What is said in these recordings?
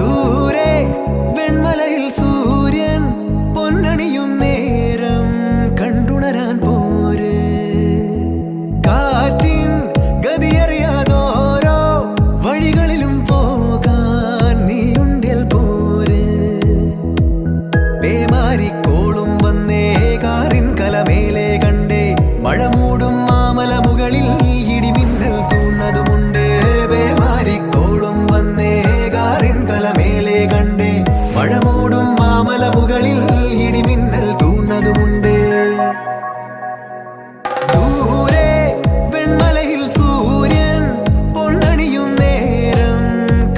ദൂരെ വെൺമലയിൽ സൂര്യൻ പൊന്നണിയും നേരം കണ്ടുണരാൻ പോര് കാറ്റിൻ ഗതിയറിയാതോരോ വഴികളിലും പോകാൻ നീയുണ്ടിൽ പോര് പേമാരിക്കോളും വന്നേ കാറിൻ കലമേലെ കണ്ടേ മഴ മൂടും മാമല മുകളിൽ ഇടിമിന്നൽ തൂന്നതുമുണ്ട് പേമാരിക്കോളും വന്നേ കാറിൻ കലമേലെ കണ്ടേ മഴ മൂടും മാമല മുകളിൽ ഇടിമിന്നൽ തൂന്നതുമുണ്ട് ദൂരെ വെൺമലയിൽ സൂര്യൻ പൊന്നണിയും നേരം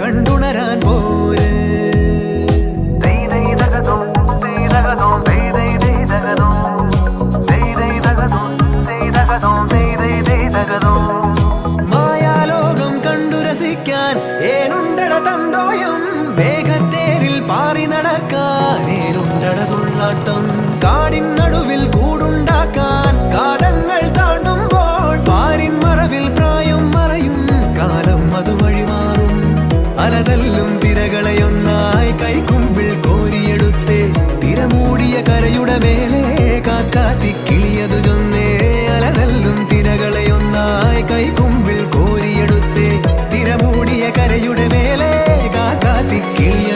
കണ്ടുണരാൻ പോര് മായാലോകം കണ്ടു രസിക്കാൻ ഏനുണ്ടട തന്തോയം മേഘത്തേരിൽ പാറി നടക്കാൻ ഏനുണ്ടട തുള്ളാട്ടം കാടിൻ നടുവിൽ കൂടുണ്ടാക്കാൻ കാലങ്ങൾ താണ്ടുമ്പോൾ പാരിൻ മറവിൽ പ്രായം മറയും കാലം അത് വഴിമാറും അലതല്ലും തിരകളെയൊന്നായി കൈക്കുമ്പിൾ കോരിയെടുത്തേ തിരമൂടിയ കരയുടെ മേലെ കാക്കാത്തി കിളിയതു ചൊന്നേ അലതല്ലും തിരകളെയൊന്നായി കൈക്കുമ്പിൾ കോരിയെടുത്തേ തിരമൂടിയ കരയുടെ മേലെ കാക്കാത്തി കിളിയ